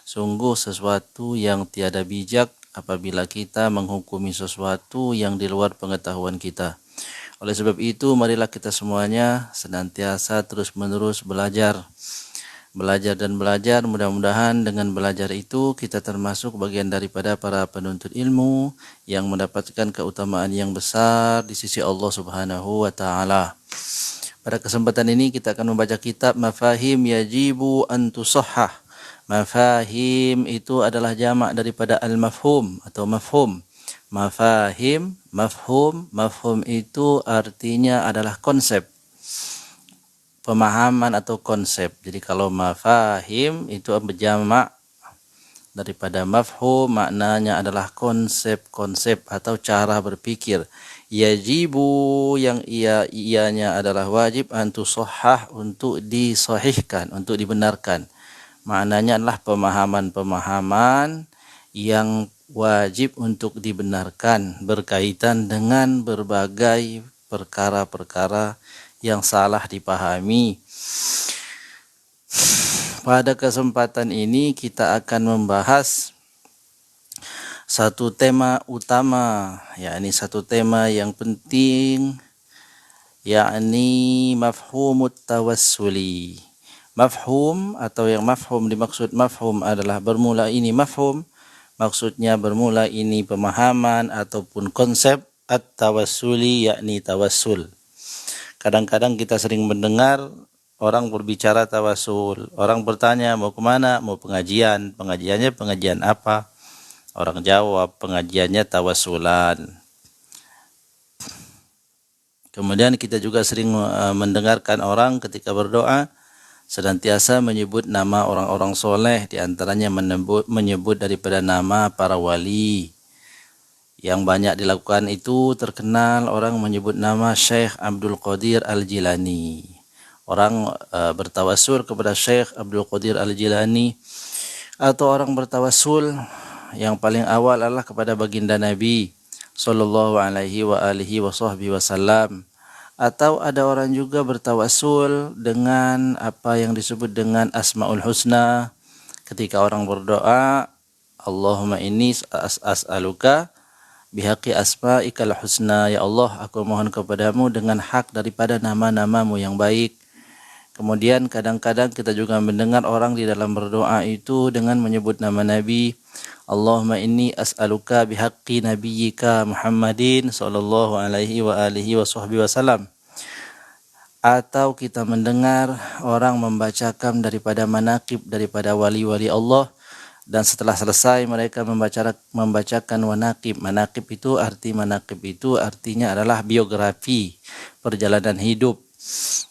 Sungguh sesuatu yang tiada bijak apabila kita menghukumi sesuatu yang di luar pengetahuan kita. Oleh sebab itu, marilah kita semuanya senantiasa terus-menerus belajar dan belajar. Mudah-mudahan dengan belajar itu kita termasuk bagian daripada para penuntut ilmu yang mendapatkan keutamaan yang besar di sisi Allah Subhanahu wa taala. Pada kesempatan ini kita akan membaca kitab Mafahim Yajibu an Tusahhah. Mafahim itu adalah jamak daripada al-mafhum atau mafhum. Mafahim, mafhum itu artinya adalah konsep, pemahaman atau konsep. Jadi kalau mafahim itu berjamak daripada mafhum, maknanya adalah konsep-konsep atau cara berpikir. Yajibu yang ianya adalah wajib antusahhah, untuk disahihkan, untuk dibenarkan. Maknanya adalah pemahaman-pemahaman yang wajib untuk dibenarkan berkaitan dengan berbagai perkara-perkara yang salah dipahami. Pada kesempatan ini kita akan membahas satu tema utama, yakni satu tema yang penting, yakni mafhumut tawassuli. Mafhum atau yang mafhum, dimaksud mafhum adalah bermula ini mafhum, maksudnya bermula ini pemahaman ataupun konsep at-tawassuli, yakni tawassul. Kadang-kadang kita sering mendengar orang berbicara tawasul. Orang bertanya mau kemana? Mau pengajian. Pengajiannya pengajian apa? Orang jawab pengajiannya tawasulan. Kemudian kita juga sering mendengarkan orang ketika berdoa senantiasa menyebut nama orang-orang soleh, diantaranya menyebut daripada nama para wali. Yang banyak dilakukan itu terkenal orang menyebut nama Syekh Abdul Qadir Al-Jilani. Orang bertawassul kepada Syekh Abdul Qadir Al-Jilani, atau orang bertawassul yang paling awal adalah kepada baginda Nabi sallallahu alaihi wa alihi wasallam. Atau ada orang juga bertawassul dengan apa yang disebut dengan Asmaul Husna. Ketika orang berdoa, Allahumma inni as'aluka bihaqi asma'ikal husna, ya Allah aku mohon kepadamu dengan hak daripada nama-namamu yang baik. Kemudian kadang-kadang kita juga mendengar orang di dalam berdoa itu dengan menyebut nama Nabi, Allahumma inni as'aluka bihaqqi nabiyyika Muhammadin sallallahu alaihi wa alihi wasallam. Atau kita mendengar orang membacakan daripada manaqib daripada wali-wali Allah, dan setelah selesai mereka membacakan manaqib. Manaqib itu artinya adalah biografi, perjalanan hidup.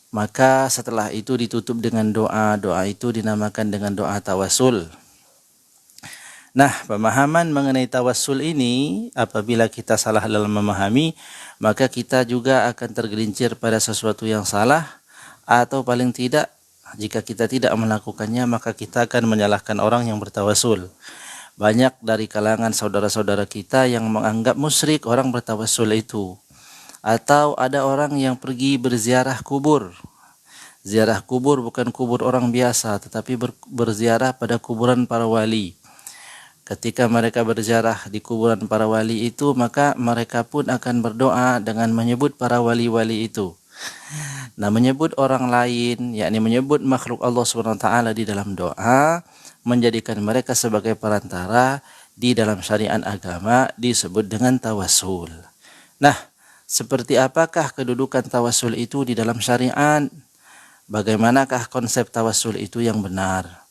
Maka setelah itu ditutup dengan doa. Doa itu dinamakan dengan doa tawassul. Nah, pemahaman mengenai tawassul ini, apabila kita salah dalam memahami, maka kita juga akan tergelincir pada sesuatu yang salah, atau paling tidak jika kita tidak melakukannya maka kita akan menyalahkan orang yang bertawassul. Banyak dari kalangan saudara-saudara kita yang menganggap musyrik orang bertawassul itu. Atau ada orang yang pergi berziarah kubur. Ziarah kubur bukan kubur orang biasa, tetapi berziarah pada kuburan para wali. Ketika mereka berziarah di kuburan para wali itu, maka mereka pun akan berdoa dengan menyebut para wali-wali itu. Nah, menyebut orang lain, yakni menyebut makhluk Allah SWT di dalam doa, menjadikan mereka sebagai perantara di dalam syariat agama, disebut dengan tawassul. Nah, seperti apakah kedudukan tawassul itu di dalam syariat? Bagaimanakah konsep tawassul itu yang benar?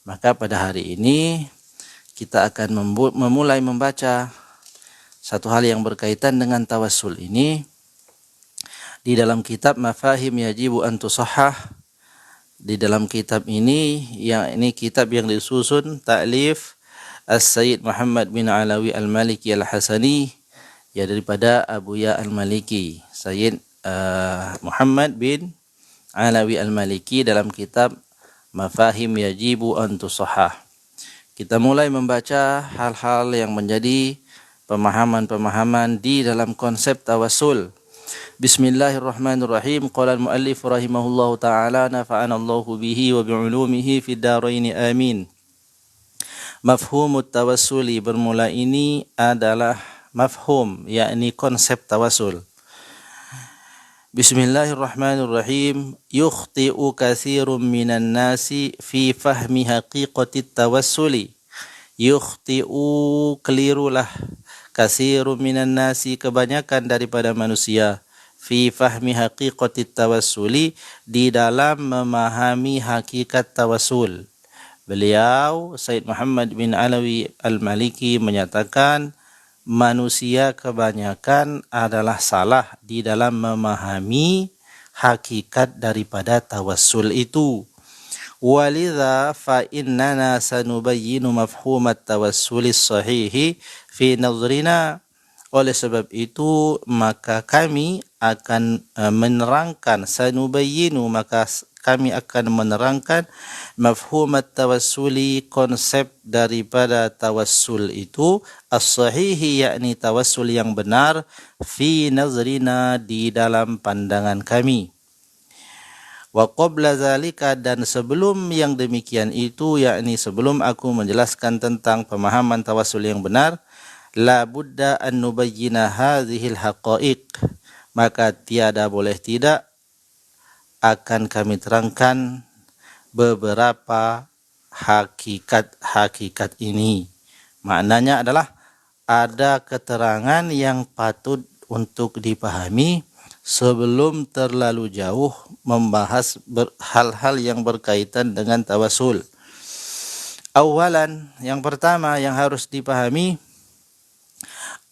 Maka pada hari ini kita akan memulai membaca satu hal yang berkaitan dengan tawassul ini di dalam kitab Mafahim Yajibu an Tusahhah. Di dalam kitab ini, kitab yang disusun ta'lif As-Sayyid Muhammad bin Alawi Al-Maliki Al-Hasani, ya daripada Abuya Al-Maliki, Sayyid Muhammad bin Alawi Al-Maliki, dalam kitab Mafahim Yajibu an Tusahhah. Kita mulai membaca hal-hal yang menjadi pemahaman-pemahaman di dalam konsep tawassul. Bismillahirrahmanirrahim. Qala al-muallif rahimahullahu ta'ala, nafa'ana Allahu bihi wa bi'ulumihi fid darain amin. Mafhumut tawassuli, bermula ini adalah mafhum, yakni konsep tawasul. Bismillahirrahmanirrahim. Yukhti'u katsirun minan nasi fi fahmi haqiqatit tawassuli. Yukhti'u, kelirulah, katsirun minan nasi, kebanyakan daripada manusia, fi fahmi haqiqatit tawassuli, di dalam memahami hakikat tawassul. Beliau Said Muhammad bin Alawi Al-Maliki menyatakan manusia kebanyakan adalah salah di dalam memahami hakikat daripada tawassul itu. Walidha fa innana sanubayyinu mafhumat tawassulis sahihi fi nazrina. Oleh sebab itu maka kami akan menerangkan, sanubayyinu, maka kami akan menerangkan mafhumat tawassuli, konsep daripada tawassul itu, as-sahihi, yakni tawassul yang benar, fi nazrina, di dalam pandangan kami. Wa qabla zalika, dan sebelum yang demikian itu, yakni sebelum aku menjelaskan tentang pemahaman tawassul yang benar, la budda an nubayyina hadhil haqa'iq, maka tiada boleh tidak akan kami terangkan beberapa hakikat ini. Maknanya adalah ada keterangan yang patut untuk dipahami sebelum terlalu jauh membahas hal-hal yang berkaitan dengan tawassul. Awalan, yang pertama yang harus dipahami,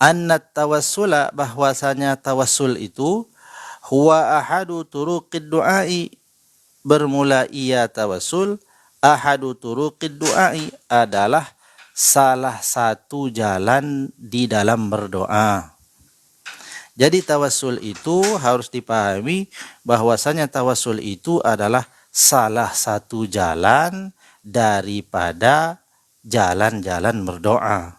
annat tawassula, bahwasanya tawassul itu huwa ahadu turuqid du'ai, bermula ia tawassul, ahadu turuqid du'ai, adalah salah satu jalan di dalam berdoa. Jadi tawassul itu harus dipahami bahwasanya tawassul itu adalah salah satu jalan daripada jalan-jalan berdoa.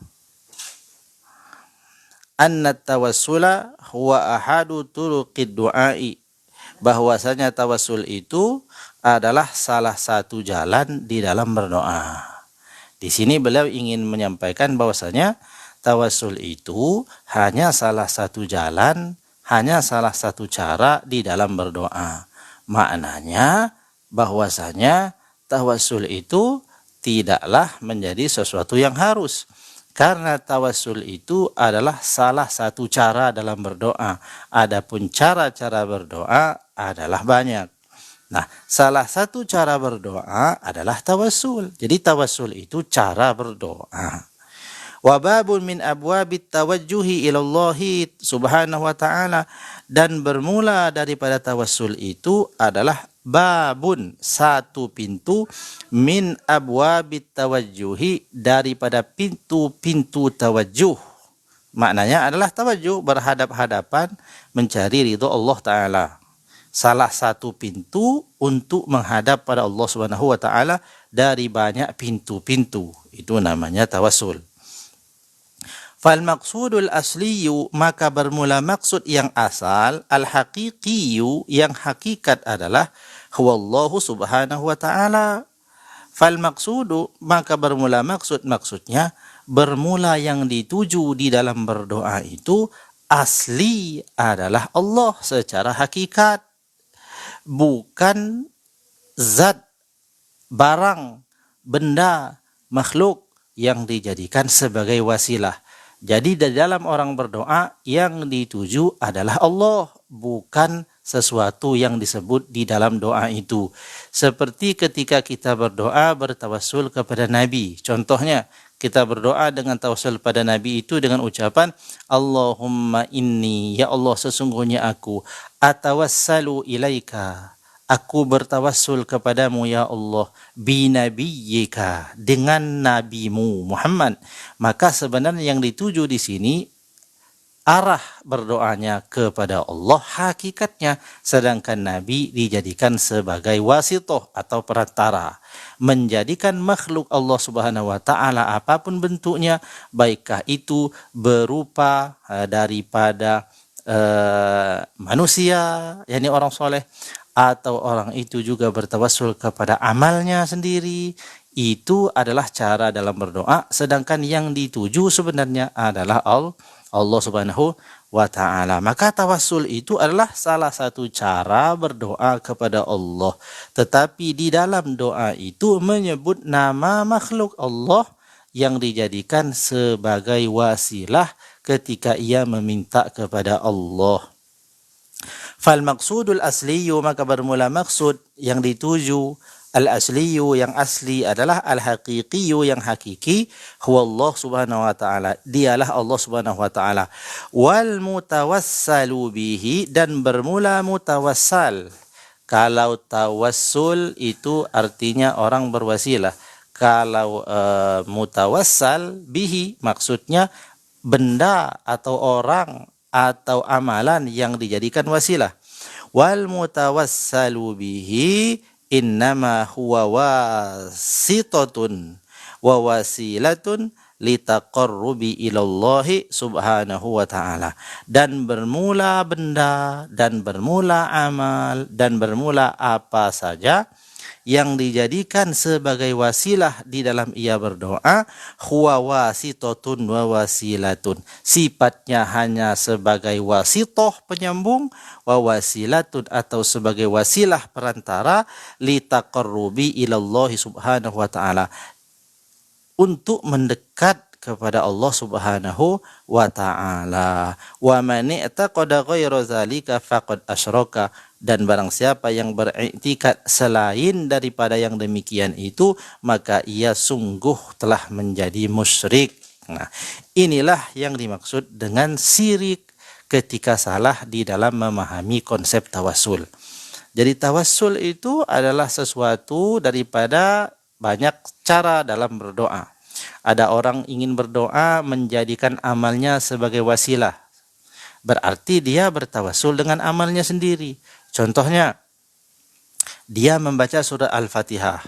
Anna tawassula huwa ahadu turuqid du'ai, bahwasanya tawassul itu adalah salah satu jalan di dalam berdoa. Di sini beliau ingin menyampaikan bahwasanya tawassul itu hanya salah satu jalan, hanya salah satu cara di dalam berdoa. Maknanya bahwasanya tawassul itu tidaklah menjadi sesuatu yang harus. Karena tawassul itu adalah salah satu cara dalam berdoa. Adapun cara-cara berdoa adalah banyak. Nah, salah satu cara berdoa adalah tawassul. Jadi tawassul itu cara berdoa. Wa babun min abwabit tawajjuhi ilallahi subhanahu wa ta'ala, dan bermula daripada tawassul itu adalah babun, satu pintu, min abwabit tawajjuhi, daripada pintu-pintu tawajjuh. Maknanya adalah tawajjuh, berhadap-hadapan mencari ridho Allah Ta'ala. Salah satu pintu untuk menghadap pada Allah Subhanahu wa Ta'ala dari banyak pintu-pintu. Itu namanya tawassul. Fal maqsudul asliyu, maka bermula maksud yang asal, al haqiqiyu, yang hakikat adalah huwallahu subhanahu wa ta'ala. Fal maqsudu, maka bermula maksudnya bermula yang dituju di dalam berdoa itu asli adalah Allah secara hakikat, bukan zat, barang, benda, makhluk yang dijadikan sebagai wasilah. Jadi di dalam orang berdoa yang dituju adalah Allah, bukan sesuatu yang disebut di dalam doa itu. Seperti ketika kita berdoa bertawassul kepada Nabi. Contohnya, kita berdoa dengan tawassul pada Nabi itu dengan ucapan Allahumma inni, ya Allah sesungguhnya aku, atawassalu ilaika, aku bertawassul kepadamu ya Allah, binabiyyika, dengan nabimu Muhammad. Maka sebenarnya yang dituju di sini arah berdoanya kepada Allah hakikatnya, sedangkan Nabi dijadikan sebagai wasitoh atau perantara, menjadikan makhluk Allah Subhanahu wa Ta'ala apapun bentuknya, baikkah itu berupa daripada manusia, yakni orang soleh, atau orang itu juga bertawassul kepada amalnya sendiri, Itu adalah cara dalam berdoa, sedangkan yang dituju sebenarnya adalah Allah Subhanahu wa ta'ala. Maka tawassul itu adalah salah satu cara berdoa kepada Allah. Tetapi di dalam doa itu menyebut nama makhluk Allah yang dijadikan sebagai wasilah ketika ia meminta kepada Allah. Fal maqsudul asliyu, maka bermula maksud yang dituju, al-asliyu yang asli adalah al-haqiqiyu yang hakiki, huwa Allah subhanahu wa ta'ala, dialah Allah subhanahu wa ta'ala. Wal mutawassalu bihi, dan bermula mutawassal. Kalau tawassul itu artinya orang berwasilah. Kalau mutawassal bihi maksudnya benda atau orang atau amalan yang dijadikan wasilah. Wal mutawassalu bihi innama huwa wasitatun wa wasilatun litaqarrubi ilallahi subhanahu wa ta'ala. Dan bermula benda, dan bermula amal, dan bermula apa saja yang dijadikan sebagai wasilah di dalam ia berdoa, huwa wasitotun wa wasilatun, sifatnya hanya sebagai wasitoh penyambung, wa wasilatun atau sebagai wasilah perantara, litaqarrubi ilallahi subhanahu wa ta'ala, untuk mendekat kepada Allah subhanahu wa ta'ala. Wa man i'taqada ghayra zalika faqad asyraka, dan barang siapa yang beriktikad selain daripada yang demikian itu, maka ia sungguh telah menjadi musyrik. Nah, inilah yang dimaksud dengan syirik ketika salah di dalam memahami konsep tawassul. Jadi tawassul itu adalah sesuatu daripada banyak cara dalam berdoa. Ada orang ingin berdoa menjadikan amalnya sebagai wasilah. Berarti dia bertawassul dengan amalnya sendiri. Contohnya, dia membaca surah Al-Fatihah.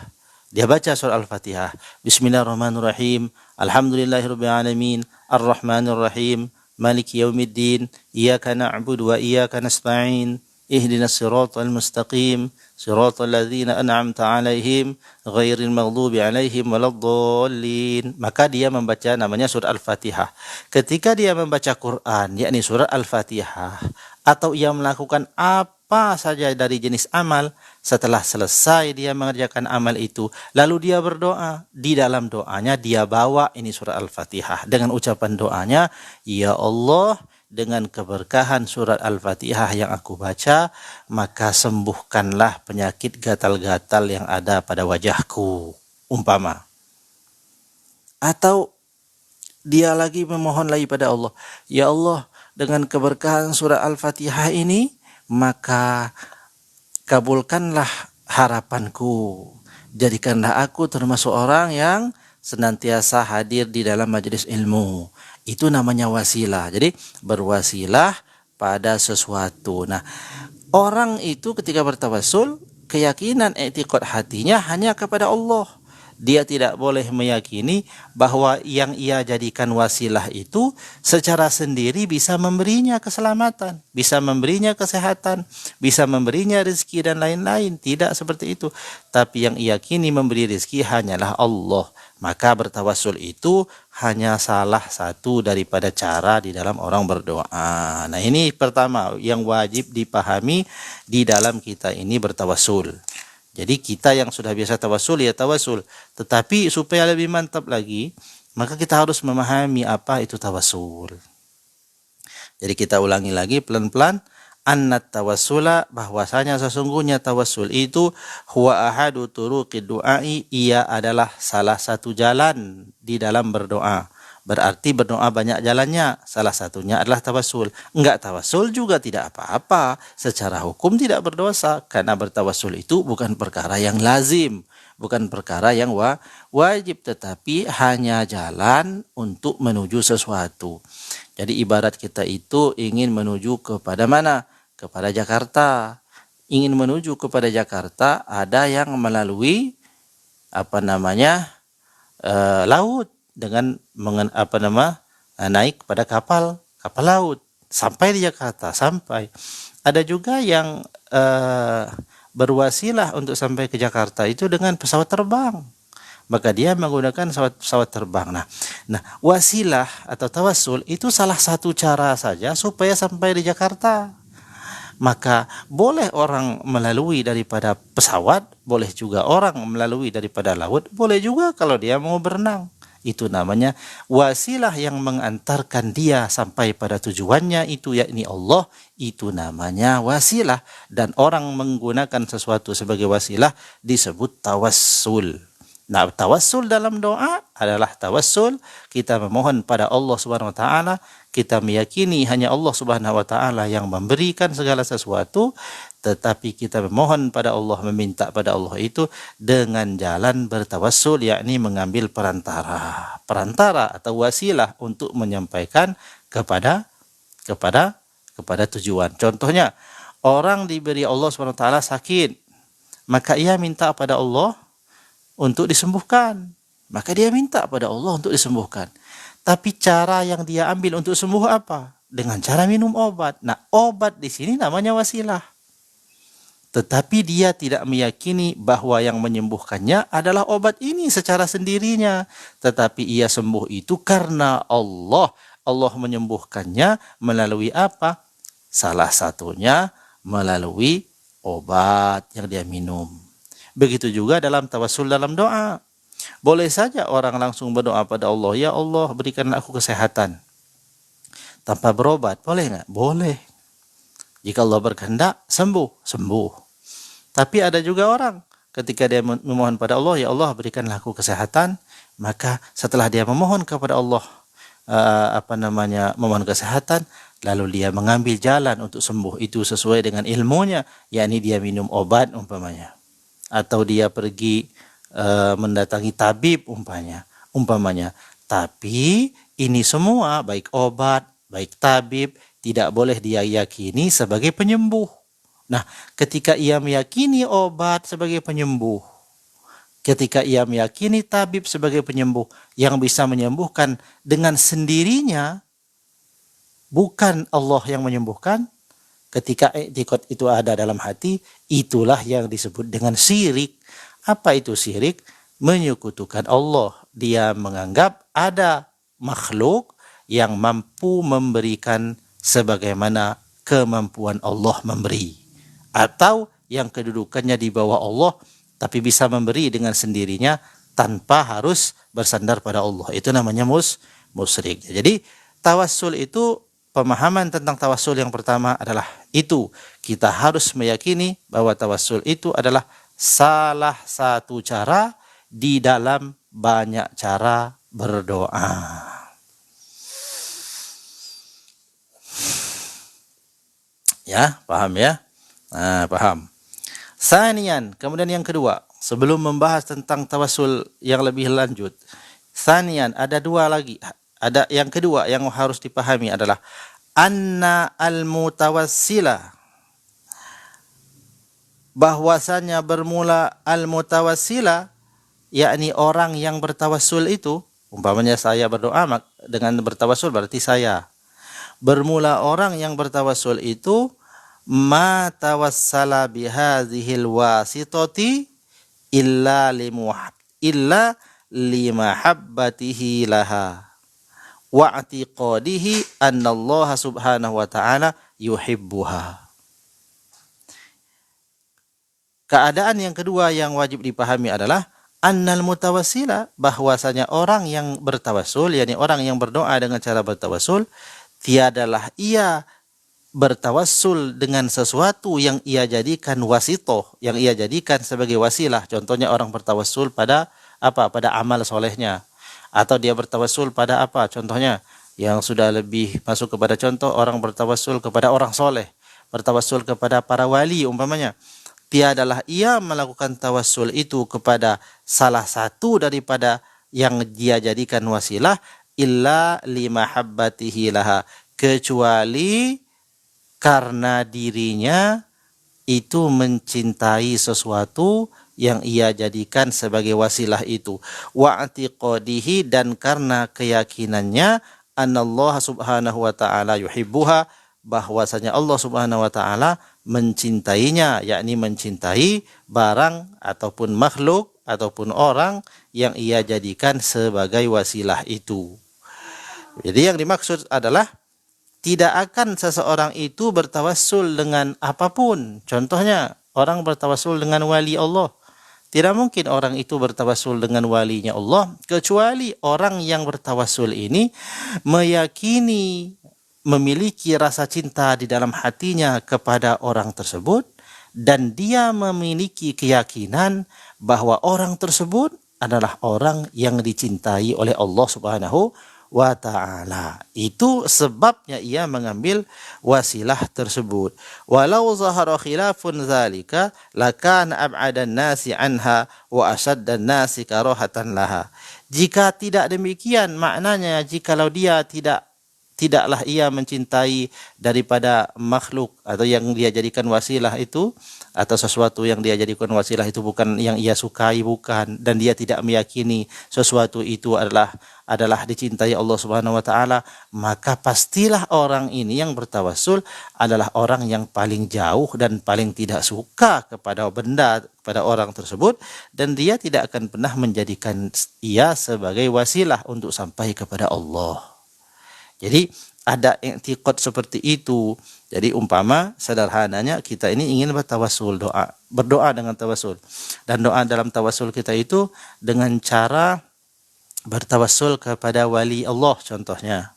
Dia baca surah Al-Fatihah. Bismillahirrahmanirrahim. Alhamdulillahirabbil alamin. Arrahmanirrahim. Maliki yaumiddin. Iyyaka na'budu wa iyyaka nasta'in. Ihdinas siratal mustaqim, siratal ladzina an'amta 'alaihim ghairil maghdubi 'alaihim waladdallin. Maka dia membaca namanya surah Al-Fatihah. Ketika dia membaca Quran, yakni surah Al-Fatihah, atau ia melakukan apa saja dari jenis amal, setelah selesai dia mengerjakan amal itu, lalu dia berdoa. Di dalam doanya dia bawa ini surah Al-Fatihah dengan ucapan doanya, ya Allah, dengan keberkahan surat Al-Fatihah yang aku baca, maka sembuhkanlah penyakit gatal-gatal yang ada pada wajahku, umpama. Atau dia lagi memohon lagi pada Allah, ya Allah, dengan keberkahan surat Al-Fatihah ini, maka kabulkanlah harapanku, jadikanlah aku termasuk orang yang senantiasa hadir di dalam majelis ilmu. Itu namanya wasilah. Jadi berwasilah pada sesuatu. Nah, orang itu ketika bertawassul, keyakinan i'tiqad hatinya hanya kepada Allah. Dia tidak boleh meyakini bahwa yang ia jadikan wasilah itu secara sendiri bisa memberinya keselamatan, bisa memberinya kesehatan, bisa memberinya rezeki dan lain-lain. Tidak seperti itu. Tapi yang ia yakini memberi rezeki hanyalah Allah. Maka bertawassul itu hanya salah satu daripada cara di dalam orang berdoa. Nah, ini pertama yang wajib dipahami di dalam kita ini bertawassul. Jadi kita yang sudah biasa tawassul ya tawassul. Tetapi supaya lebih mantap lagi, maka kita harus memahami apa itu tawassul. Jadi kita ulangi lagi pelan-pelan. Annat tawassula, bahwasanya sesungguhnya tawassul itu huwa ahadu turuqid du'ai, ia adalah salah satu jalan di dalam berdoa. Berarti berdoa banyak jalannya, salah satunya adalah tawassul. Enggak tawassul juga tidak apa-apa, secara hukum tidak berdosa, karena bertawassul itu bukan perkara yang lazim, bukan perkara yang wajib, tetapi hanya jalan untuk menuju sesuatu. Jadi ibarat kita itu ingin menuju kepada mana? Kepada Jakarta. Ingin menuju kepada Jakarta, ada yang melalui laut dengan naik pada kapal laut sampai di Jakarta, sampai. Ada juga yang berwasilah untuk sampai ke Jakarta itu dengan pesawat terbang. maka dia menggunakan pesawat terbang. Nah, wasilah atau tawassul itu salah satu cara saja supaya sampai di Jakarta. Maka boleh orang melalui daripada pesawat, boleh juga orang melalui daripada laut, boleh juga kalau dia mau berenang. Itu namanya wasilah yang mengantarkan dia sampai pada tujuannya itu, yakni Allah. Itu namanya wasilah. Dan orang menggunakan sesuatu sebagai wasilah disebut tawassul. Nah, tawassul dalam doa adalah tawassul kita memohon pada Allah Subhanahu wa taala, kita meyakini hanya Allah Subhanahu wa taala yang memberikan segala sesuatu, tetapi kita memohon pada Allah, meminta pada Allah itu dengan jalan bertawassul, yakni mengambil perantara atau wasilah untuk menyampaikan kepada tujuan. Contohnya, orang diberi Allah Subhanahu wa taala sakit, maka ia minta pada Allah untuk disembuhkan. Maka dia minta pada Allah untuk disembuhkan. Tapi cara yang dia ambil untuk sembuh apa? Dengan cara minum obat. Nah, obat di sini namanya wasilah. Tetapi dia tidak meyakini bahwa yang menyembuhkannya adalah obat ini secara sendirinya. Tetapi ia sembuh itu karena Allah. Allah menyembuhkannya melalui apa? Salah satunya melalui obat yang dia minum. Begitu juga dalam tawassul dalam doa. Boleh saja orang langsung berdoa pada Allah, ya Allah berikanlah aku kesehatan. Tanpa berobat, boleh nggak? Boleh. Jika Allah berkehendak, sembuh. Tapi ada juga orang, ketika dia memohon pada Allah, ya Allah berikanlah aku kesehatan, maka setelah dia memohon kepada Allah, memohon kesehatan, lalu dia mengambil jalan untuk sembuh. Itu sesuai dengan ilmunya, yakni dia minum obat umpamanya. Atau dia pergi mendatangi tabib umpamanya. Tapi ini semua baik obat, baik tabib tidak boleh dia yakini sebagai penyembuh. Nah, ketika ia meyakini obat sebagai penyembuh, ketika ia meyakini tabib sebagai penyembuh yang bisa menyembuhkan dengan sendirinya, bukan Allah yang menyembuhkan, ketika i'tiqad itu ada dalam hati, itulah yang disebut dengan syirik. Apa itu syirik? Menyekutukan Allah. Dia menganggap ada makhluk yang mampu memberikan sebagaimana kemampuan Allah memberi. Atau yang kedudukannya di bawah Allah, tapi bisa memberi dengan sendirinya tanpa harus bersandar pada Allah. Itu namanya musyrik. Jadi tawassul itu, pemahaman tentang tawassul yang pertama adalah itu. Kita harus meyakini bahwa tawassul itu adalah salah satu cara di dalam banyak cara berdoa. Ya, paham ya? Nah, paham. Sanian, kemudian yang kedua, sebelum membahas tentang tawassul yang lebih lanjut. Sanian, ada dua lagi. Ada yang kedua yang harus dipahami adalah anna al-mutawassila, bahwasanya bermula al-mutawassila, yakni orang yang bertawassul itu, umpamanya saya berdoa dengan bertawassul berarti saya. Bermula orang yang bertawassul itu ma tawassala bihadhil wasitati illa limahabbatihi laha wa'tiqadihi annallaha subhanahu wa ta'ala yuhibbuha. Keadaan yang kedua yang wajib dipahami adalah annal mutawassila, bahwasanya orang yang bertawassul, yakni orang yang berdoa dengan cara bertawassul, tiadalah ia bertawassul dengan sesuatu yang ia jadikan wasitoh, yang ia jadikan sebagai wasilah. Contohnya orang bertawassul pada apa? Pada amal solehnya. Atau dia bertawassul pada apa? Contohnya yang sudah lebih masuk kepada contoh, orang bertawassul kepada orang soleh, bertawassul kepada para wali umpamanya. Tiadalah ia melakukan tawassul itu kepada salah satu daripada yang dia jadikan wasilah illa limahabbatihi laha, kecuali karena dirinya itu mencintai sesuatu yang ia jadikan sebagai wasilah itu, wa'tiqadihi, dan karena keyakinannya anallaha subhanahu wa ta'ala yuhibbuha, bahwasanya Allah subhanahu wa ta'ala mencintainya, yakni mencintai barang ataupun makhluk ataupun orang yang ia jadikan sebagai wasilah itu. Jadi yang dimaksud adalah tidak akan seseorang itu bertawassul dengan apapun. Contohnya, orang bertawassul dengan wali Allah. Tidak mungkin orang itu bertawassul dengan walinya Allah, kecuali orang yang bertawassul ini meyakini, memiliki rasa cinta di dalam hatinya kepada orang tersebut, dan dia memiliki keyakinan bahwa orang tersebut adalah orang yang dicintai oleh Allah Subhanahu wa ta'ala. Itu sebabnya ia mengambil wasilah tersebut. Walau zahara khilafun zalika lakana ab'adan nasi anha wa asaddan nasi karahatan laha. Jika tidak demikian, maknanya jikalau dia tidaklah ia mencintai daripada makhluk atau yang dia jadikan wasilah itu, atau sesuatu yang dia jadikan wasilah itu bukan yang ia sukai, bukan, dan dia tidak meyakini sesuatu itu adalah dicintai Allah Subhanahu wa taala, maka pastilah orang ini yang bertawassul adalah orang yang paling jauh dan paling tidak suka kepada benda, kepada orang tersebut, dan dia tidak akan pernah menjadikan ia sebagai wasilah untuk sampai kepada Allah. Jadi ada i'tiqad seperti itu. Jadi umpama sederhananya kita ini ingin bertawassul, berdoa dengan tawassul. Dan doa dalam tawassul kita itu dengan cara bertawassul kepada wali Allah contohnya.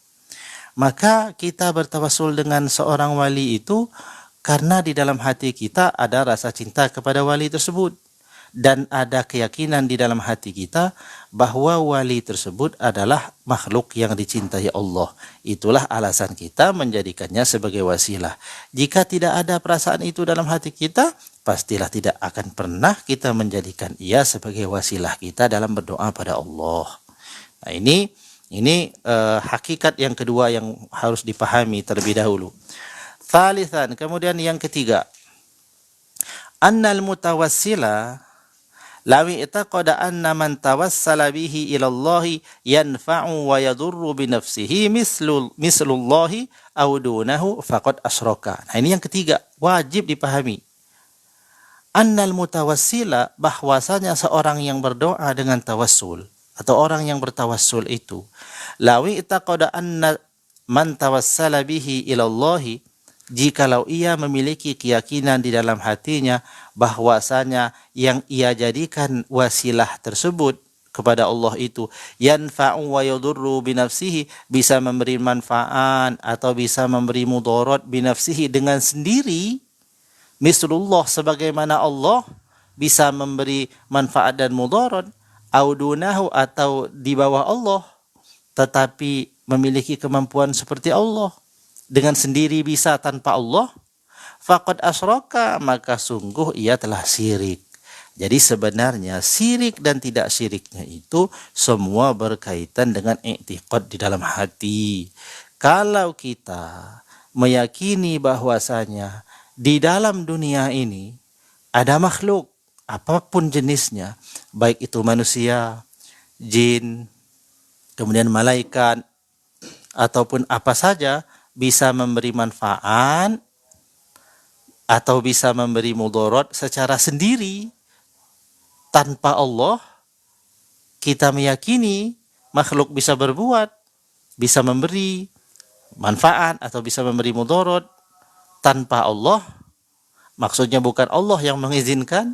Maka kita bertawassul dengan seorang wali itu karena di dalam hati kita ada rasa cinta kepada wali tersebut. Dan ada keyakinan di dalam hati kita bahwa wali tersebut adalah makhluk yang dicintai Allah. Itulah alasan kita menjadikannya sebagai wasilah. Jika tidak ada perasaan itu dalam hati kita, pastilah tidak akan pernah kita menjadikan ia sebagai wasilah kita dalam berdoa pada Allah. Nah, ini hakikat yang kedua yang harus dipahami terlebih dahulu. Thalithan, kemudian yang ketiga, annal mutawassila lawi i'taqada anna man tawassala bihi ila Allah yanfa'u wa yadurru bi nafsihi mislullahi aw dunahu faqad asyraka. Nah, ini yang ketiga, wajib dipahami. Annal mutawassila, bahwasanya seorang yang berdoa dengan tawassul atau orang yang bertawassul itu, lawi i'taqada anna man tawassala bihi ila Allah, jikalau ia memiliki keyakinan di dalam hatinya bahwasanya yang ia jadikan wasilah tersebut kepada Allah itu yanfa'u wa yadurru binafsihi, bisa memberi manfaat atau bisa memberi mudarat binafsihi, dengan sendiri, mislullah, sebagaimana Allah bisa memberi manfaat dan mudarat, audunahu, atau di bawah Allah tetapi memiliki kemampuan seperti Allah, dengan sendiri bisa tanpa Allah, faqad asyraka, maka sungguh ia telah syirik. Jadi sebenarnya syirik dan tidak syiriknya itu semua berkaitan dengan i'tiqad di dalam hati. Kalau kita meyakini bahwasanya di dalam dunia ini ada makhluk apapun jenisnya, baik itu manusia, jin, kemudian malaikat, ataupun apa saja, bisa memberi manfaat atau bisa memberi mudarat secara sendiri tanpa Allah, kita meyakini makhluk bisa berbuat, bisa memberi manfaat atau bisa memberi mudarat tanpa Allah, maksudnya bukan Allah yang mengizinkan,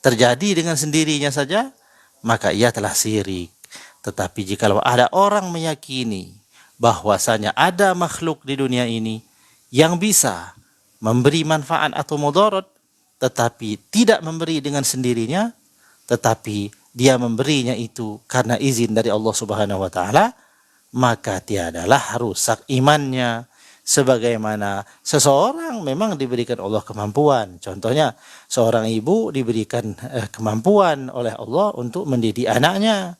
terjadi dengan sendirinya saja, maka ia telah syirik. Tetapi jikalau ada orang meyakini bahwasanya ada makhluk di dunia ini yang bisa memberi manfaat atau mudarat, tetapi tidak memberi dengan sendirinya, tetapi dia memberinya itu karena izin dari Allah Subhanahu wa taala, maka tiadalah rusak imannya. Sebagaimana seseorang memang diberikan Allah kemampuan. Contohnya seorang ibu diberikan kemampuan oleh Allah untuk mendidik anaknya.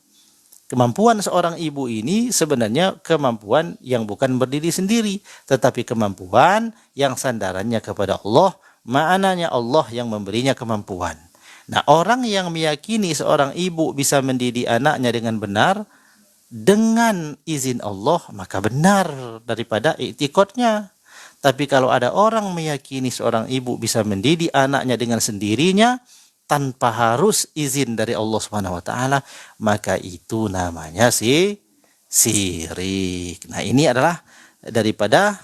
Kemampuan seorang ibu ini sebenarnya kemampuan yang bukan berdiri sendiri, tetapi kemampuan yang sandarannya kepada Allah, maknanya Allah yang memberinya kemampuan. Nah, orang yang meyakini seorang ibu bisa mendidik anaknya dengan benar, dengan izin Allah, maka benar daripada i'tiqadnya. Tapi kalau ada orang meyakini seorang ibu bisa mendidik anaknya dengan sendirinya, tanpa harus izin dari Allah Subhanahu wa taala, maka itu namanya syirik. Nah, ini adalah daripada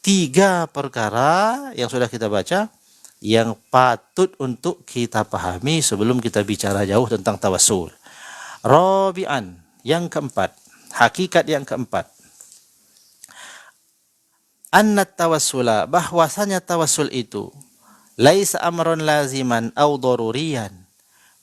3 perkara yang sudah kita baca yang patut untuk kita pahami sebelum kita bicara jauh tentang tawassul. Rabi'an, yang keempat, hakikat yang keempat. Anna tawassula, bahwasanya tawassul itu laisa amron laziman au daruriyan,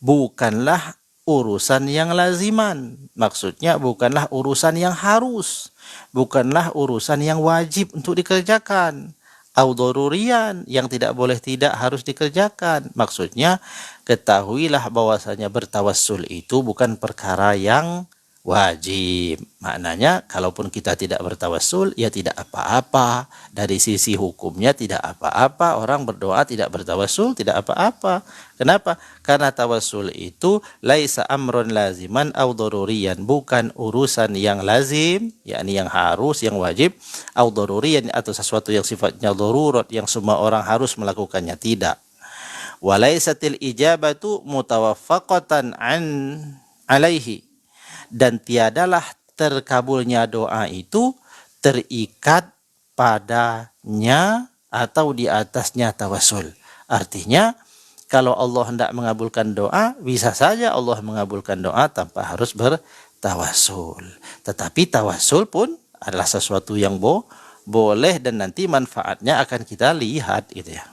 bukanlah urusan yang laziman. Maksudnya bukanlah urusan yang harus, bukanlah urusan yang wajib untuk dikerjakan. Au daruriyan, yang tidak boleh tidak harus dikerjakan. Maksudnya ketahuilah bahwasanya bertawassul itu bukan perkara yang wajib. Maknanya kalaupun kita tidak bertawassul ya tidak apa-apa. Dari sisi hukumnya tidak apa-apa. Orang berdoa tidak bertawassul tidak apa-apa. Kenapa? Karena tawassul itu laisa amrun laziman au daruriyan, bukan urusan yang lazim, yakni yang harus, yang wajib, au daruriyan, atau sesuatu yang sifatnya darurat yang semua orang harus melakukannya, tidak. Walaisatil ijabatu mutawaffaqatan alaihi, dan tiadalah terkabulnya doa itu terikat padanya atau di atasnya tawassul. Artinya kalau Allah hendak mengabulkan doa, bisa saja Allah mengabulkan doa tanpa harus bertawassul. Tetapi tawassul pun adalah sesuatu yang boleh dan nanti manfaatnya akan kita lihat gitu ya.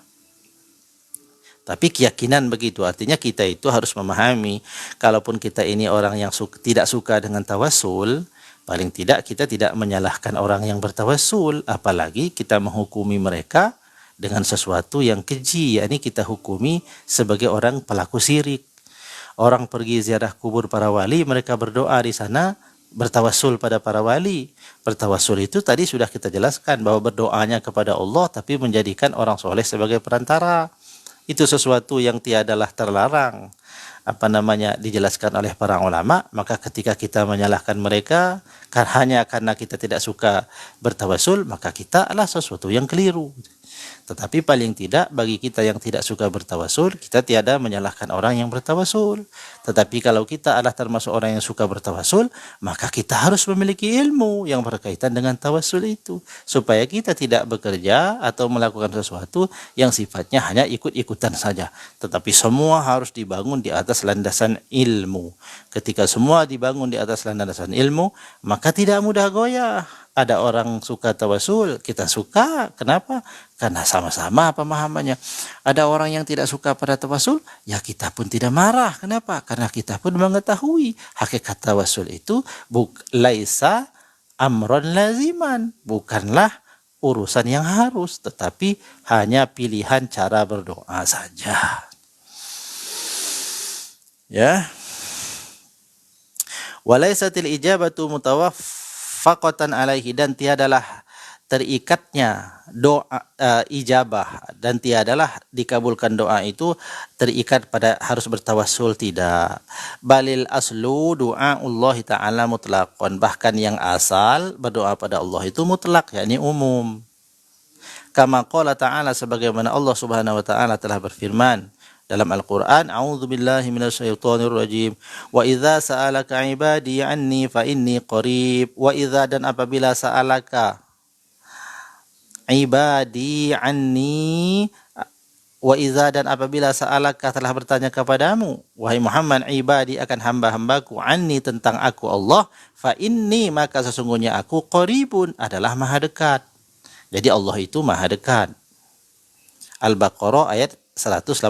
Tapi keyakinan begitu, artinya kita itu harus memahami, kalaupun kita ini orang yang tidak suka dengan tawassul, paling tidak kita tidak menyalahkan orang yang bertawassul, apalagi kita menghukumi mereka dengan sesuatu yang keji, yakni kita hukumi sebagai orang pelaku syirik. Orang pergi ziarah kubur para wali, mereka berdoa di sana, bertawassul pada para wali. Bertawassul itu tadi sudah kita jelaskan bahwa berdoanya kepada Allah tapi menjadikan orang soleh sebagai perantara. Itu sesuatu yang tiadalah terlarang, dijelaskan oleh para ulama. Maka ketika kita menyalahkan mereka hanya karena kita tidak suka bertawassul, maka kita adalah sesuatu yang keliru. Tetapi paling tidak bagi kita yang tidak suka bertawassul, kita tiada menyalahkan orang yang bertawassul. Tetapi kalau kita adalah termasuk orang yang suka bertawassul, maka kita harus memiliki ilmu yang berkaitan dengan tawassul itu, supaya kita tidak bekerja atau melakukan sesuatu yang sifatnya hanya ikut-ikutan saja. Tetapi semua harus dibangun di atas landasan ilmu. Ketika semua dibangun di atas landasan ilmu, maka tidak mudah goyah. Ada orang suka tawassul, kita suka. Kenapa? Karena sama-sama pemahamannya. Ada orang yang tidak suka pada tawassul, ya kita pun tidak marah. Kenapa? Karena kita pun mengetahui hakikat tawassul itu laisa amron laziman, bukanlah urusan yang harus, tetapi hanya pilihan cara berdoa saja. Ya. Walaisatil ijabatu mutawaffaqatan alaihi, dan tiadalah terikatnya doa ijabah, dan tiadalah dikabulkan doa itu terikat pada harus bertawassul, tidak. Balil aslu doa Allah Ta'ala mutlaqan, bahkan yang asal berdoa pada Allah itu mutlak, yakni umum. Kama qala ta'ala, sebagaimana Allah Subhanahu wa taala telah berfirman dalam Al-Quran, a'udzubillahi minasyaitonirrajim, wa idza sa'alaka ibadi anni fa inni qarib. Wa idza, dan apabila sa'alaka ibadi anni, wa idza, dan apabila sa'alaka telah bertanya kepadamu wahai Muhammad, ibadi akan hamba-hambaku, anni tentang aku Allah, fa inni maka sesungguhnya aku, qaribun adalah maha dekat. Jadi Allah itu maha dekat. Al-Baqarah ayat 186.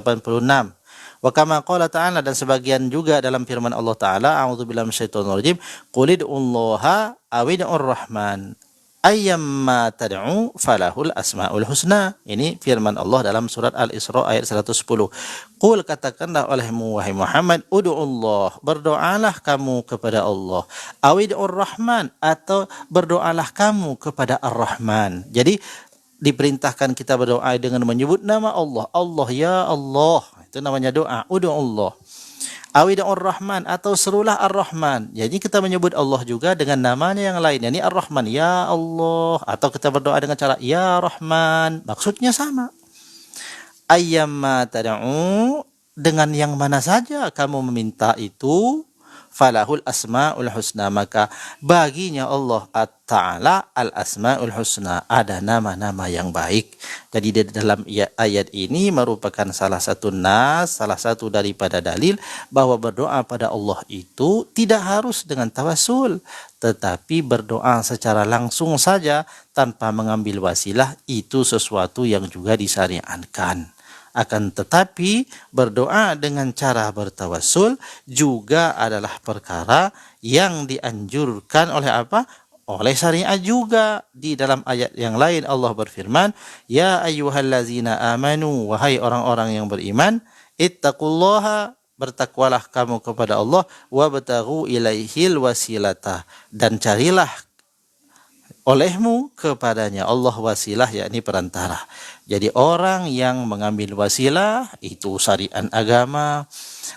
Wa kama qala ta'ala, dan sebagian juga dalam firman Allah Ta'ala, a'udzubillahi minasyaitonirrajim, qul ud'ullaha awid'ur rahman ayyamma tad'u falahul asmaul husna. Ini firman Allah dalam surat Al-Isra ayat 110. Qul, katakanlah olehmu wahai Muhammad, ud'ullah, berdoalah kamu kepada Allah, awid'ur rahman, atau berdoalah kamu kepada Ar-Rahman. Jadi diperintahkan kita berdoa dengan menyebut nama Allah. Allah, ya Allah, itu namanya doa. Ud'ullah awidur rahman, atau serulah Ar-Rahman. Jadi kita menyebut Allah juga dengan namanya yang lain, yakni Ar-Rahman, ya Allah, atau kita berdoa dengan cara ya Rahman, maksudnya sama. Ayyamma tad'u, dengan yang mana saja kamu meminta itu, falahul asmaul husna, maka baginya Allah Ta'ala al asmaul husna, ada nama-nama yang baik. Jadi di dalam ayat ini merupakan salah satu salah satu daripada dalil bahwa berdoa pada Allah itu tidak harus dengan tawassul, tetapi berdoa secara langsung saja tanpa mengambil wasilah itu sesuatu yang juga disyariatkan. Akan tetapi berdoa dengan cara bertawassul juga adalah perkara yang dianjurkan oleh apa? Oleh syariat juga. Di dalam ayat yang lain Allah berfirman, ya ayyuhallazina amanu, wahai orang-orang yang beriman, ittaqullaha, bertakwalah kamu kepada Allah, wabtaghu ilaihil wasilata, dan carilah olehmu kepadanya Allah wasilah, yakni perantara. Jadi orang yang mengambil wasilah itu syariat agama.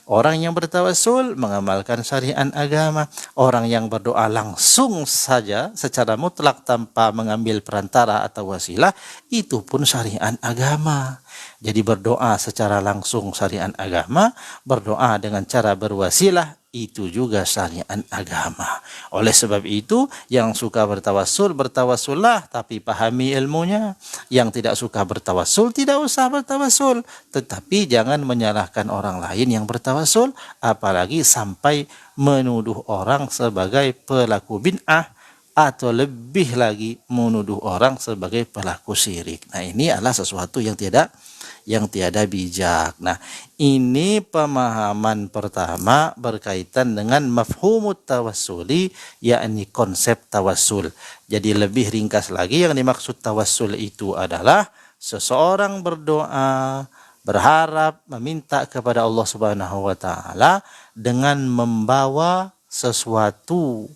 Orang yang bertawassul mengamalkan syariat agama. Orang yang berdoa langsung saja secara mutlak tanpa mengambil perantara atau wasilah itu pun syariat agama. Jadi berdoa secara langsung syariat agama, berdoa dengan cara berwasilah itu juga syariat agama. Oleh sebab itu, yang suka bertawassul, bertawassullah, tapi pahami ilmunya. Yang tidak suka bertawassul, tidak usah bertawassul. Tetapi jangan menyalahkan orang lain yang bertawassul, apalagi sampai menuduh orang sebagai pelaku bid'ah, atau lebih lagi menuduh orang sebagai pelaku syirik. Nah, ini adalah sesuatu yang tiada bijak. Nah, ini pemahaman pertama berkaitan dengan mafhumut tawassuli, yakni konsep tawassul. Jadi lebih ringkas lagi, yang dimaksud tawassul itu adalah seseorang berdoa, berharap, meminta kepada Allah Subhanahu wa taala dengan membawa sesuatu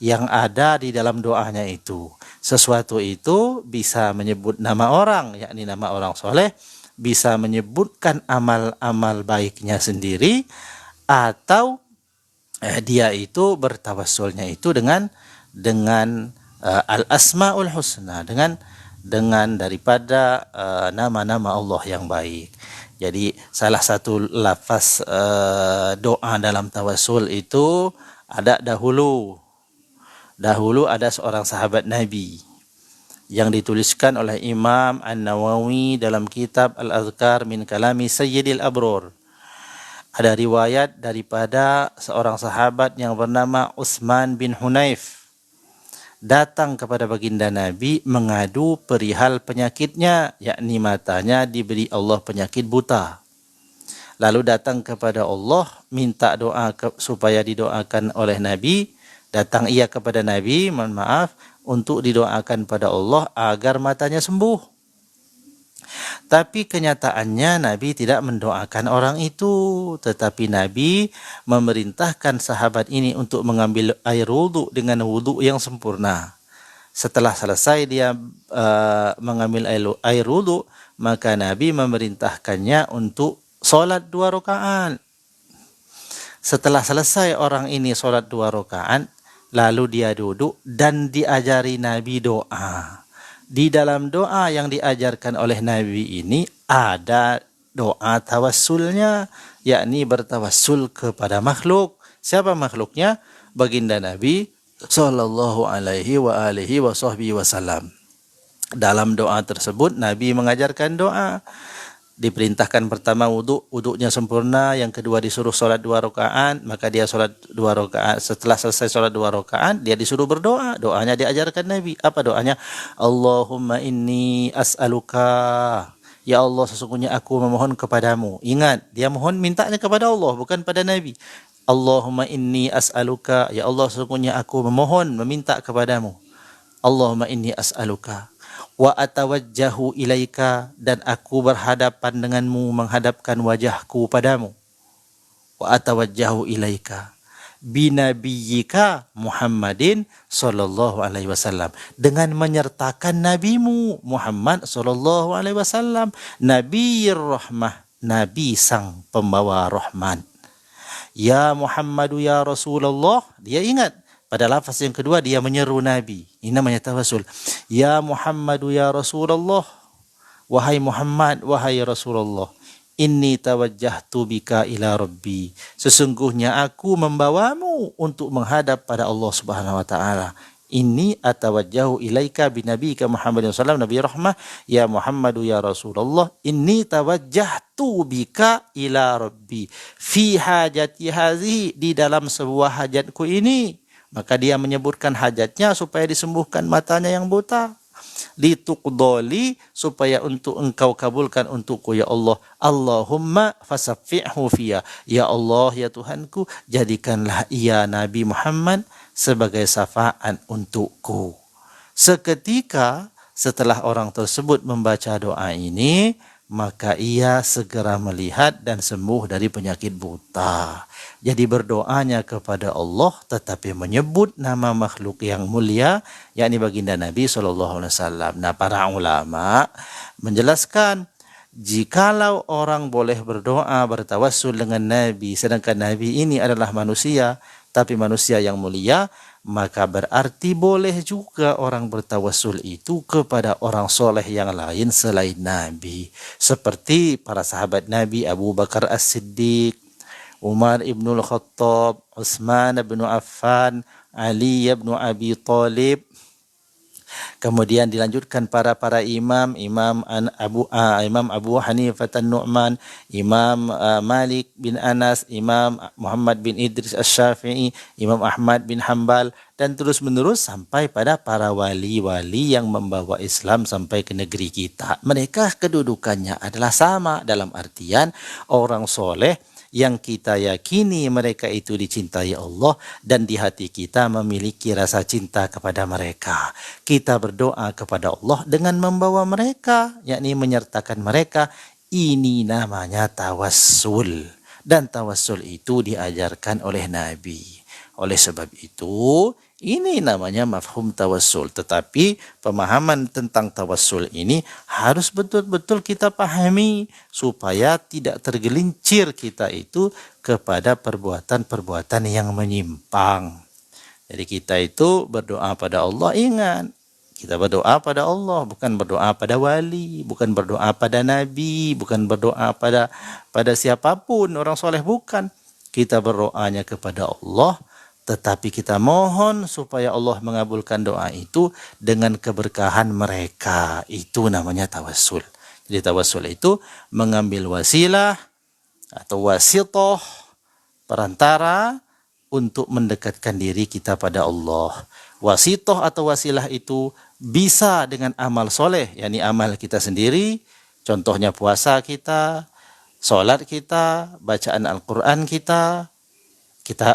yang ada di dalam doanya itu. Sesuatu itu bisa menyebut nama orang, yakni nama orang soleh, bisa menyebutkan amal-amal baiknya sendiri, atau dia itu bertawassulnya itu dengan al-asmaul husna, dengan daripada nama-nama Allah yang baik. Jadi salah satu lafaz doa dalam tawassul itu ada dahulu ada seorang sahabat Nabi yang dituliskan oleh Imam An-Nawawi dalam kitab Al-Azkar min Kalami Sayyidil Abror. Ada riwayat daripada seorang sahabat yang bernama Utsman bin Hunayf datang kepada baginda Nabi mengadu perihal penyakitnya, yakni matanya diberi Allah penyakit buta. Lalu datang kepada Allah minta doa supaya didoakan oleh Nabi. Datang ia kepada Nabi, mohon maaf, untuk didoakan pada Allah agar matanya sembuh. Tapi kenyataannya Nabi tidak mendoakan orang itu, tetapi Nabi memerintahkan sahabat ini untuk mengambil air wudhu dengan wudhu yang sempurna. Setelah selesai dia mengambil air wudhu, maka Nabi memerintahkannya untuk sholat 2 rakaat. Setelah selesai orang ini sholat 2 rakaat, lalu dia duduk dan diajari Nabi doa. Di dalam doa yang diajarkan oleh Nabi ini ada doa tawassulnya, yakni bertawassul kepada makhluk. Siapa makhluknya? Baginda Nabi sallallahu alaihi wa alihi wa sahbihi wasallam. Dalam doa tersebut Nabi mengajarkan doa. Diperintahkan pertama wuduknya sempurna, yang kedua disuruh sholat 2 rakaat, maka dia sholat 2 rakaat. Setelah selesai sholat 2 rakaat, dia disuruh berdoa. Doanya diajarkan Nabi. Apa doanya? Allahumma inni as'aluka, ya Allah sesungguhnya aku memohon kepadamu. Ingat, dia mohon mintanya kepada Allah, bukan pada Nabi. Allahumma inni as'aluka, ya Allah sesungguhnya aku memohon, meminta kepadamu. Allahumma inni as'aluka wa atawajjahu ilaika, dan aku berhadapan denganmu, menghadapkan wajahku padamu. Wa atawajjahu ilaika binabiyyika Muhammadin sallallahu alaihi wasallam, dengan menyertakan nabimu Muhammad sallallahu alaihi wasallam, nabiyir rahmah, nabi sang pembawa rahmat. Ya Muhammadu ya Rasulullah, dia ingat pada lafaz yang kedua dia menyeru Nabi. Ini namanya tawassul. Ya Muhammadu ya Rasulullah, wahai Muhammad, wahai Rasulullah. Inni tawajjahtu bika ila rabbi. Sesungguhnya aku membawamu untuk menghadap pada Allah Subhanahu wa taala. Inni atawajjahu ilaika binabiyika Muhammadin sallallahu nabi rahmah ya Muhammadu ya Rasulullah inni tawajjahtu bika ila rabbi fi hajati hazihi, di dalam sebuah hajatku ini. Maka dia menyebutkan hajatnya supaya disembuhkan matanya yang buta. Lituqdoli, supaya untuk engkau kabulkan untukku ya Allah. Allahumma fasaffi'hu fiyya. Ya Allah ya Tuhanku, jadikanlah ia Nabi Muhammad sebagai syafaat untukku. Seketika setelah orang tersebut membaca doa ini, maka ia segera melihat dan sembuh dari penyakit buta. Jadi berdoanya kepada Allah tetapi menyebut nama makhluk yang mulia, yakni baginda Nabi SAW. Nah, para ulama menjelaskan, jikalau orang boleh berdoa bertawassul dengan Nabi, sedangkan Nabi ini adalah manusia, tapi manusia yang mulia, maka berarti boleh juga orang bertawassul itu kepada orang soleh yang lain selain Nabi. Seperti para sahabat Nabi, Abu Bakar As-Siddiq, Umar ibnul Khattab, Utsman bin Affan, Ali ibn Abi Thalib. Kemudian dilanjutkan para imam Abu Hanifah an-Nu'man, Imam Malik bin Anas, Imam Muhammad bin Idris Asy-Syafi'i, Imam Ahmad bin Hambal, dan terus menerus sampai pada para wali-wali yang membawa Islam sampai ke negeri kita. Mereka kedudukannya adalah sama, dalam artian orang soleh yang kita yakini mereka itu dicintai Allah, dan di hati kita memiliki rasa cinta kepada mereka. Kita berdoa kepada Allah dengan membawa mereka, yakni menyertakan mereka. Ini namanya tawassul, dan tawassul itu diajarkan oleh Nabi. Oleh sebab itu, ini namanya mafhum tawassul. Tetapi pemahaman tentang tawassul ini harus betul-betul kita pahami supaya tidak tergelincir kita itu kepada perbuatan-perbuatan yang menyimpang. Jadi kita itu berdoa pada Allah, ingat, kita berdoa pada Allah, bukan berdoa pada wali, bukan berdoa pada nabi, bukan berdoa pada siapapun, orang soleh, bukan. Kita berdoanya kepada Allah, tetapi kita mohon supaya Allah mengabulkan doa itu dengan keberkahan mereka. Itu namanya tawassul. Jadi tawassul itu mengambil wasilah atau wasitoh, perantara untuk mendekatkan diri kita pada Allah. Wasitoh atau wasilah itu bisa dengan amal soleh, yakni amal kita sendiri. Contohnya puasa kita, sholat kita, bacaan Al-Quran kita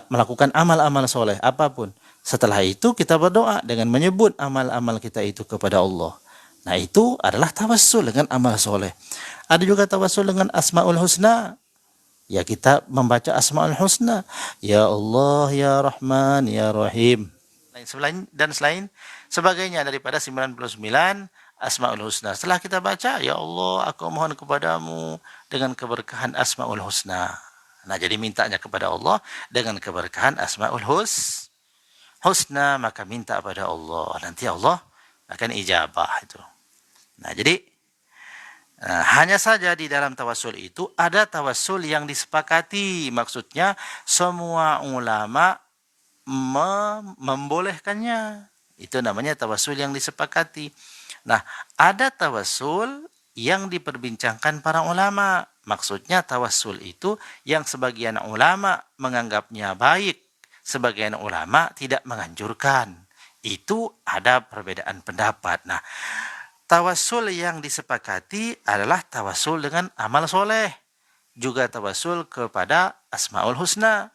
melakukan amal-amal soleh apapun. Setelah itu kita berdoa dengan menyebut amal-amal kita itu kepada Allah. Nah, itu adalah tawassul dengan amal soleh. Ada juga tawassul dengan Asmaul Husna. Ya, kita membaca Asmaul Husna. Ya Allah, Ya Rahman, Ya Rahim. Dan selain sebagainya daripada 99 Asmaul Husna. Setelah kita baca, Ya Allah, aku mohon kepadamu dengan keberkahan Asmaul Husna. Nah, jadi mintanya kepada Allah dengan keberkahan Asmaul Husna, maka minta pada Allah. Nanti Allah akan ijabah itu. Nah, jadi hanya saja di dalam tawassul itu ada tawassul yang disepakati. Maksudnya semua ulama membolehkannya. Itu namanya tawassul yang disepakati. Nah, ada tawassul yang diperbincangkan para ulama. Maksudnya tawassul itu yang sebagian ulama menganggapnya baik, sebagian ulama tidak menganjurkan. Itu ada perbedaan pendapat. Nah, tawassul yang disepakati adalah tawassul dengan amal soleh, juga tawassul kepada Asmaul Husna.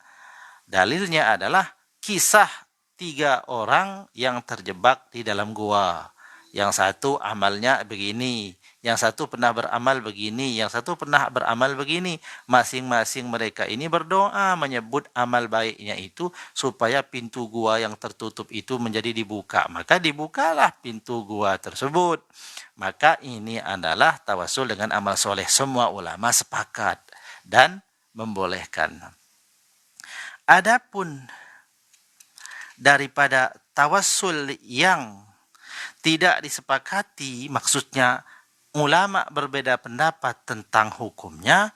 Dalilnya adalah kisah 3 orang yang terjebak di dalam gua. Yang satu amalnya begini, yang satu pernah beramal begini, yang satu pernah beramal begini. Masing-masing mereka ini berdoa menyebut amal baiknya itu supaya pintu gua yang tertutup itu menjadi dibuka. Maka dibukalah pintu gua tersebut. Maka ini adalah tawassul dengan amal soleh. Semua ulama sepakat dan membolehkan. Adapun daripada tawassul yang tidak disepakati, maksudnya ulama berbeda pendapat tentang hukumnya,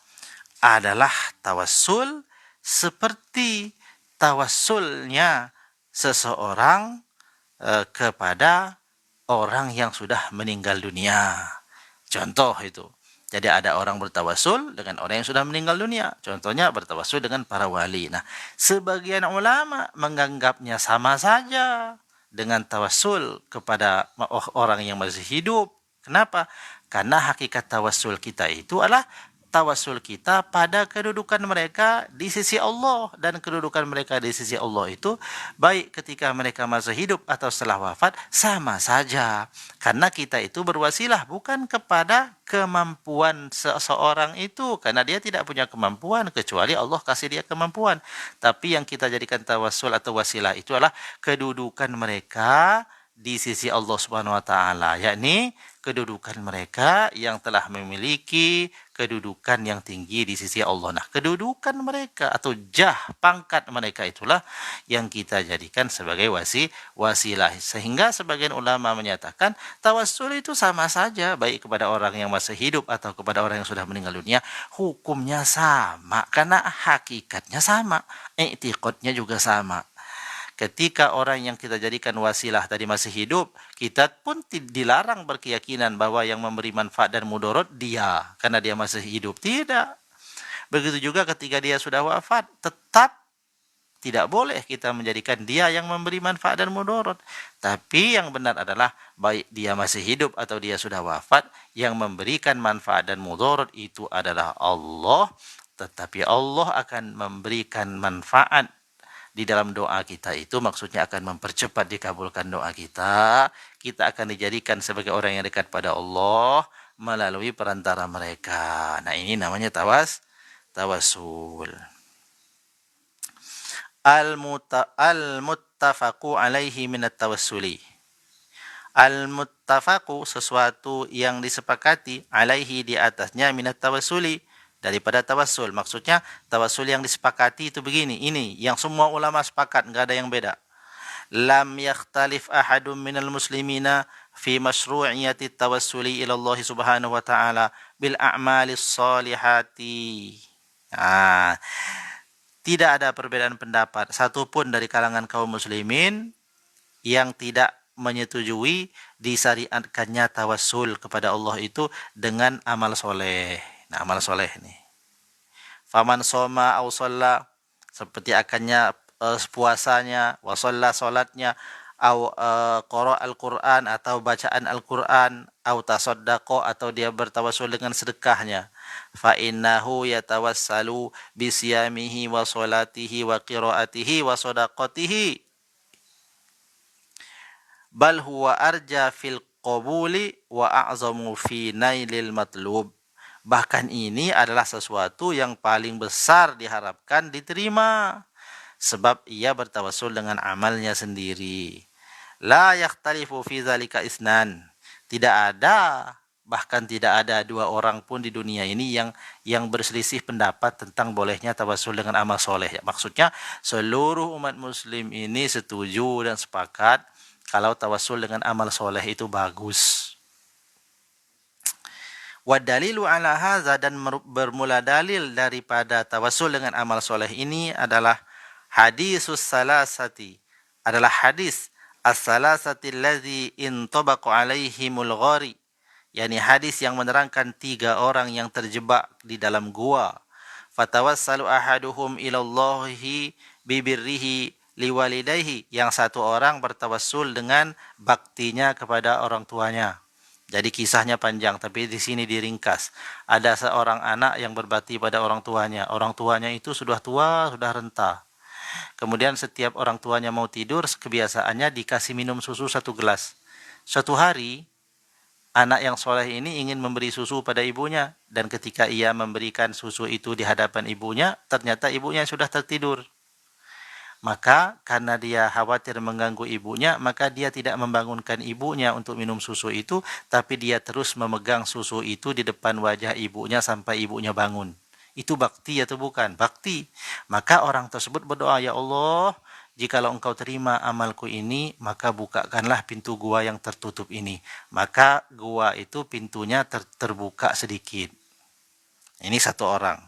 adalah tawassul seperti tawassulnya seseorang kepada orang yang sudah meninggal dunia. Contoh itu. Jadi ada orang bertawassul dengan orang yang sudah meninggal dunia. Contohnya bertawassul dengan para wali. Nah, sebagian ulama menganggapnya sama saja dengan tawassul kepada orang yang masih hidup. Kenapa? Karena hakikat tawassul kita itu adalah tawassul kita pada kedudukan mereka di sisi Allah, dan kedudukan mereka di sisi Allah itu baik ketika mereka masih hidup atau setelah wafat sama saja, karena kita itu berwasilah bukan kepada kemampuan seseorang itu, karena dia tidak punya kemampuan kecuali Allah kasih dia kemampuan. Tapi yang kita jadikan tawassul atau wasilah itu adalah kedudukan mereka di sisi Allah Subhanahu wa taala, yakni kedudukan mereka yang telah memiliki kedudukan yang tinggi di sisi Allah. Nah, kedudukan mereka atau pangkat mereka itulah yang kita jadikan sebagai wasilah. Sehingga sebagian ulama menyatakan tawassul itu sama saja baik kepada orang yang masih hidup atau kepada orang yang sudah meninggal dunia, hukumnya sama karena hakikatnya sama, i'tiqadnya juga sama. Ketika orang yang kita jadikan wasilah tadi masih hidup, kita pun dilarang berkeyakinan bahwa yang memberi manfaat dan mudarat dia, karena dia masih hidup. Tidak. Begitu juga ketika dia sudah wafat, tetap tidak boleh kita menjadikan dia yang memberi manfaat dan mudarat. Tapi yang benar adalah baik dia masih hidup atau dia sudah wafat, yang memberikan manfaat dan mudarat itu adalah Allah. Tetapi Allah akan memberikan manfaat di dalam doa kita itu, maksudnya akan mempercepat dikabulkan doa kita. Kita akan dijadikan sebagai orang yang dekat pada Allah melalui perantara mereka. Nah, ini namanya tawassul. Al-muttafaqu alaihi minat tawassuli. Al-muttafaqu sesuatu yang disepakati, alaihi di atasnya, minat tawassuli daripada tawassul. Maksudnya tawassul yang disepakati itu begini, ini yang semua ulama sepakat, enggak ada yang beda. Lam yakhtalif ahadun minal muslimina fi masyru'iyati tawassuli ila Allah subhanahu wa ta'ala bil a'malis salihati. Tidak ada perbedaan pendapat satupun dari kalangan kaum muslimin yang tidak menyetujui disyariatkannya tawassul kepada Allah itu dengan amal soleh. Nah, amal soleh nih. Faman soma au sholla, seperti akannya puasanya, wa sholla sholatnya, au qara al-Quran atau bacaan Al-Quran, au tasaddaqa atau dia bertawassul dengan sedekahnya. Fa innahu yatawassalu bisiyamihi wa sholatihi wa qiraatihi wa sadaqatihi. Bal huwa arja fil qabuli wa a'zamu fi nailil matlub. Bahkan ini adalah sesuatu yang paling besar diharapkan diterima, sebab ia bertawassul dengan amalnya sendiri. La yakhtalifu fi dzalika isnan. Tidak ada, bahkan tidak ada dua orang pun di dunia ini yang berselisih pendapat tentang bolehnya tawassul dengan amal soleh. Maksudnya seluruh umat muslim ini setuju dan sepakat kalau tawassul dengan amal soleh itu bagus. Wa dalilu ala hadza, dan bermula dalil daripada tawassul dengan amal soleh ini adalah hadisus salasati, adalah hadis as-salasati allazi intabaqa alaihimul ghari, yakni hadis yang menerangkan 3 orang yang terjebak di dalam gua. Fatawassalu ahaduhum ilallahi bibirrihi liwalidayhi, yang satu orang bertawassul dengan baktinya kepada orang tuanya. Jadi kisahnya panjang, tapi di sini diringkas. Ada seorang anak yang berbakti pada orang tuanya. Orang tuanya itu sudah tua, sudah renta. Kemudian setiap orang tuanya mau tidur, kebiasaannya dikasih minum susu 1 gelas. Suatu hari, anak yang soleh ini ingin memberi susu pada ibunya. Dan ketika ia memberikan susu itu di hadapan ibunya, ternyata ibunya sudah tertidur. Maka karena dia khawatir mengganggu ibunya, maka dia tidak membangunkan ibunya untuk minum susu itu, tapi dia terus memegang susu itu di depan wajah ibunya sampai ibunya bangun. Itu bakti atau bukan? Bakti. Maka orang tersebut berdoa, ya Allah, jikalau engkau terima amalku ini, maka bukakanlah pintu gua yang tertutup ini. Maka gua itu pintunya terbuka sedikit. Ini satu orang.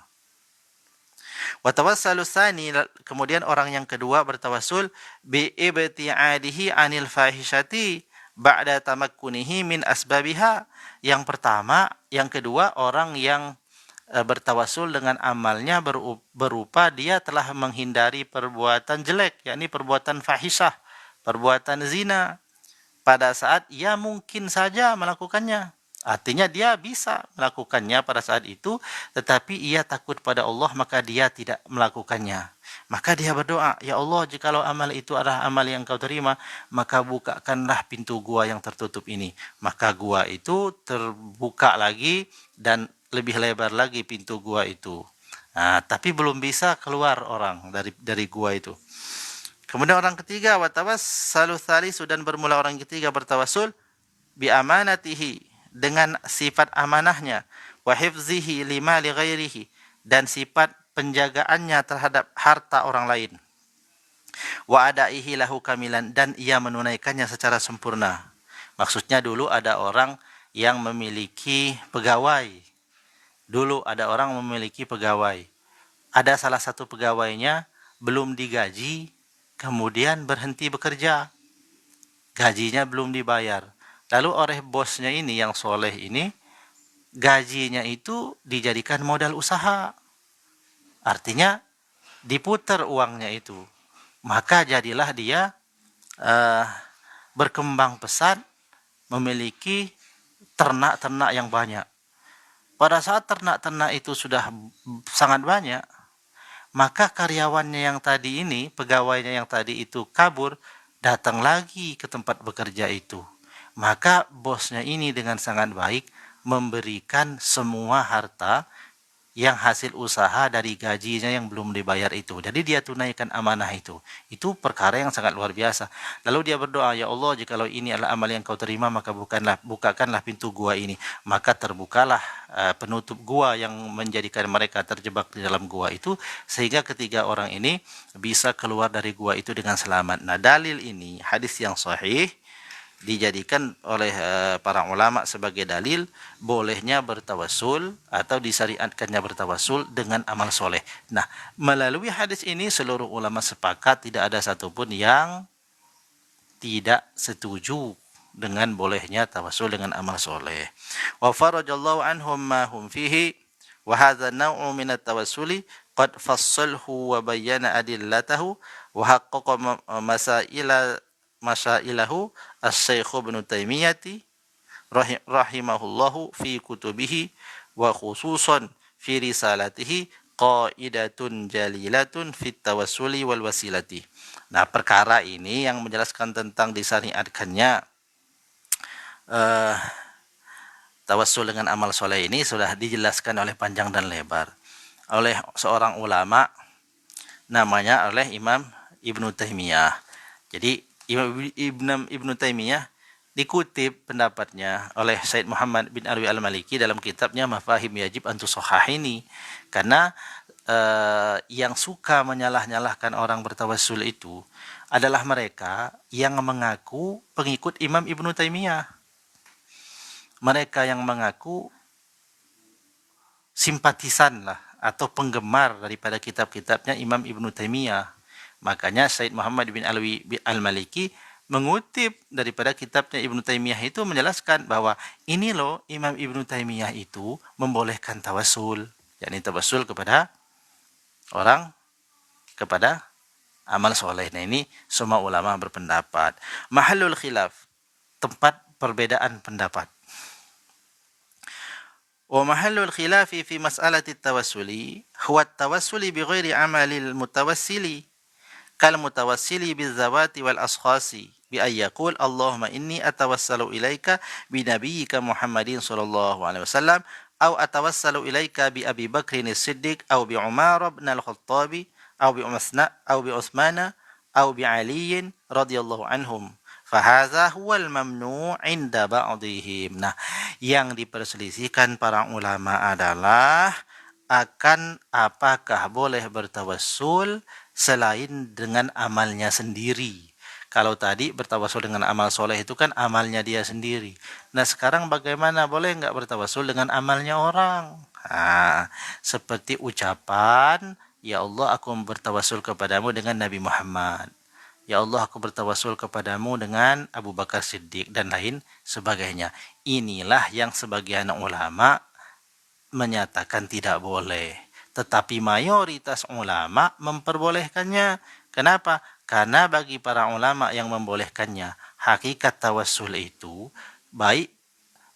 Wa tawassalu tsani, kemudian orang yang kedua bertawassul bi ibtiadihi anil fahishati ba'da tamakkunihi min asbabiha. Yang pertama, yang kedua orang yang bertawassul dengan amalnya berupa dia telah menghindari perbuatan jelek, yakni perbuatan fahisyah, perbuatan zina pada saat ia mungkin saja melakukannya. Artinya dia bisa melakukannya pada saat itu, tetapi ia takut pada Allah, maka dia tidak melakukannya. Maka dia berdoa, ya Allah, jikalau amal itu adalah amal yang Kau terima, maka bukakanlah pintu gua yang tertutup ini. Maka gua itu terbuka lagi dan lebih lebar lagi pintu gua itu. Nah, tapi belum bisa keluar orang dari gua itu. Kemudian orang ketiga, watawassalu tsalisu, dan bermula orang ketiga bertawassul bi amanatihi, dengan sifat amanahnya, wa hifzihi lima li ghairihi, dan sifat penjagaannya terhadap harta orang lain, wa adaihi lahu kamilan, dan ia menunaikannya secara sempurna. Maksudnya dulu ada orang yang memiliki pegawai. Ada salah satu pegawainya belum digaji, kemudian berhenti bekerja. Gajinya belum dibayar. Lalu oleh bosnya ini yang soleh ini, gajinya itu dijadikan modal usaha. Artinya diputar uangnya itu. Maka jadilah dia berkembang pesat, memiliki ternak-ternak yang banyak. Pada saat ternak-ternak itu sudah sangat banyak, maka karyawannya yang tadi ini, pegawainya yang tadi itu kabur, datang lagi ke tempat bekerja itu. Maka bosnya ini dengan sangat baik memberikan semua harta yang hasil usaha dari gajinya yang belum dibayar itu. Jadi dia tunaikan amanah itu. Itu perkara yang sangat luar biasa. Lalu dia berdoa, ya Allah, jikalau ini adalah amal yang Kau terima, maka bukakanlah pintu gua ini. Maka terbukalah penutup gua yang menjadikan mereka terjebak di dalam gua itu, sehingga ketiga orang ini bisa keluar dari gua itu dengan selamat. Nah, dalil ini, hadis yang sahih, dijadikan oleh para ulama sebagai dalil bolehnya bertawassul atau disyariatkannya bertawassul dengan amal soleh. Nah, melalui hadis ini seluruh ulama sepakat, tidak ada satupun yang tidak setuju dengan bolehnya tawassul dengan amal soleh. Wa farajallahu anhum ma hum fihi wa hadha naw'u min at-tawassuli qad fassalhu wa bayyana adillatahu wa haqqaqa masailahu as-Syaikh Ibnu Taimiyah rahimahullahu fi kutubihi wa khususan fi risalatihi qaidatun jalilatun fit tawassuli wal wasilati. Nah, perkara ini yang menjelaskan tentang disyariatkannya tawassul dengan amal soleh ini sudah dijelaskan oleh panjang dan lebar oleh seorang ulama, namanya oleh Imam Ibnu Taimiyah. Jadi Ibnu Taimiyah dikutip pendapatnya oleh Said Muhammad bin Alwi al-Maliki dalam kitabnya Mafahim Yajib Antu Sohahini. Karena yang suka menyalah-nyalahkan orang bertawassul itu adalah mereka yang mengaku pengikut Imam Ibnu Taimiyah. Mereka yang mengaku simpatisan lah atau penggemar daripada kitab-kitabnya Imam Ibnu Taimiyah. Makanya Said Muhammad bin Alwi al-Maliki mengutip daripada kitabnya Ibnu Taimiyah itu menjelaskan bahwa ini loh Imam Ibnu Taimiyah itu membolehkan tawassul, yakni tawassul kepada orang, kepada amal soleh. Nah, ini semua ulama berpendapat. Mahallul khilaf, tempat perbedaan pendapat. Wa mahallul khilafi fi mas'alati tawassuli huwa at-tawassuli bi ghairi amalil mutawassili kal mutawassili bizawati wal ashkhasi bi ay yaqul Allahumma inni atawassalu ilaika bi nabiyyika Muhammadin sallallahu alaihi wasallam aw atawassalu ilaika bi Abi Bakrin as-Siddiq aw bi Umar bin al-Khattab aw bi Utsman aw bi Ali radhiyallahu anhum fahaza huwal mamnu' inda ba'dihim. Nah, yang diperselisihkan para ulama adalah akan apakah boleh bertawassul selain dengan amalnya sendiri. Kalau tadi bertawassul dengan amal soleh itu kan amalnya dia sendiri. Nah, sekarang bagaimana, boleh nggak bertawassul dengan amalnya orang? Nah, seperti ucapan Ya Allah, aku bertawassul kepadamu dengan Nabi Muhammad. Ya Allah, aku bertawassul kepadamu dengan Abu Bakar Siddiq dan lain sebagainya. Inilah yang sebagian ulama menyatakan tidak boleh. Tetapi mayoritas ulama memperbolehkannya. Kenapa? Karena bagi para ulama yang membolehkannya, hakikat tawassul itu baik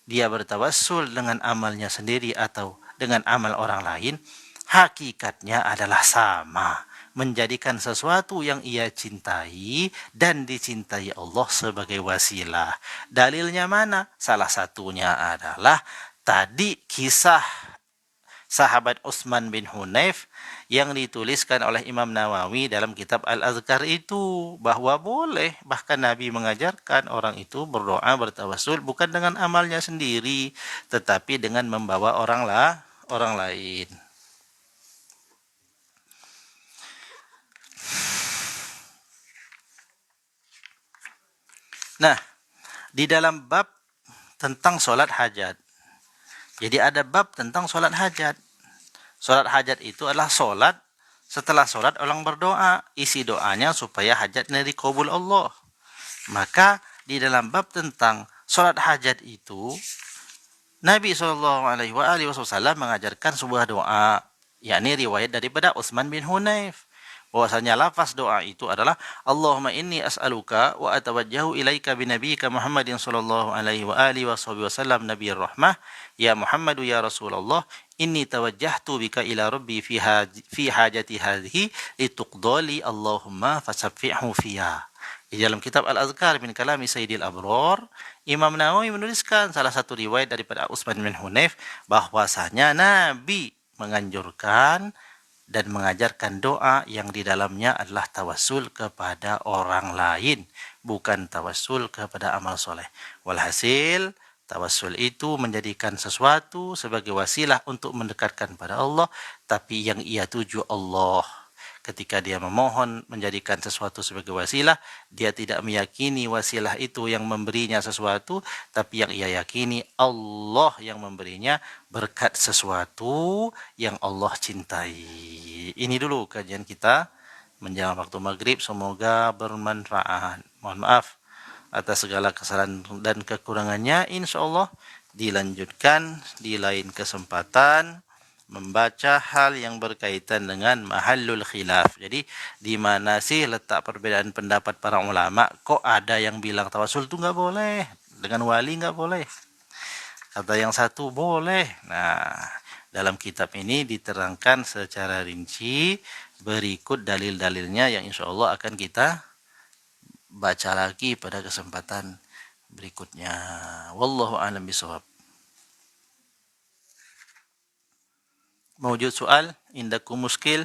dia bertawassul dengan amalnya sendiri atau dengan amal orang lain, hakikatnya adalah sama, menjadikan sesuatu yang ia cintai dan dicintai Allah sebagai wasilah. Dalilnya mana? Salah satunya adalah tadi kisah sahabat Utsman bin Hunayf yang dituliskan oleh Imam Nawawi dalam kitab Al-Azkar itu, bahwa boleh, bahkan Nabi mengajarkan orang itu berdoa bertawassul bukan dengan amalnya sendiri tetapi dengan membawa orang lain. Nah, di dalam bab tentang sholat hajat, jadi ada bab tentang sholat hajat. Sholat hajat itu adalah sholat, setelah sholat orang berdoa, isi doanya supaya hajatnya dikabul Allah. Maka di dalam bab tentang sholat hajat itu, Nabi SAW mengajarkan sebuah doa, yakni riwayat daripada Utsman bin Hunayf, bahwasanya lafaz doa itu adalah Allahumma inni as'aluka wa atawajjahu ilaika bi nabiyyika Muhammadin sallallahu alaihi wa alihi wasallam nabiyir rahmah ya Muhammadu ya Rasulullah inni tawajjahtu bika ila rabbi fi hajati hadhihi lituqdali Allahumma fasaffi'hu fiha. Di dalam kitab Al-Azkar min kalami Sayyidil Abrar, Imam Nawawi menuliskan salah satu riwayat daripada Utsman bin Hunayf bahwasanya Nabi menganjurkan dan mengajarkan doa yang di dalamnya adalah tawassul kepada orang lain, bukan tawassul kepada amal soleh. Walhasil, tawassul itu menjadikan sesuatu sebagai wasilah untuk mendekatkan pada Allah, tapi yang ia tuju Allah. Ketika dia memohon menjadikan sesuatu sebagai wasilah, dia tidak meyakini wasilah itu yang memberinya sesuatu, tapi yang ia yakini Allah yang memberinya berkat sesuatu yang Allah cintai. Ini dulu kajian kita menjelang waktu maghrib, semoga bermanfaat. Mohon maaf atas segala kesalahan dan kekurangannya. Insya Allah dilanjutkan di lain kesempatan membaca hal yang berkaitan dengan mahallul khilaf. Jadi di mana sih letak perbedaan pendapat para ulama? Kok ada yang bilang tawassul itu nggak boleh, dengan wali nggak boleh, kata yang satu boleh. Nah, dalam kitab ini diterangkan secara rinci berikut dalil-dalilnya yang insya Allah akan kita baca lagi pada kesempatan berikutnya. Wallahu a'lam bishawab. Mawjud soal, indakum muskil,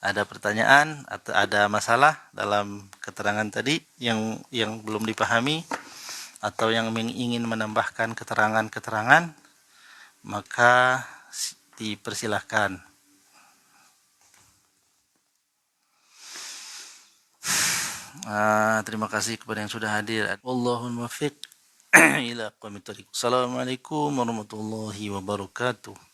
ada pertanyaan atau ada masalah dalam keterangan tadi yang belum dipahami atau yang ingin menambahkan keterangan-keterangan, maka dipersilahkan. Terima kasih kepada yang sudah hadir. Wallahul muwaffiq ila aqwamit thoriq. Assalamualaikum warahmatullahi wabarakatuh.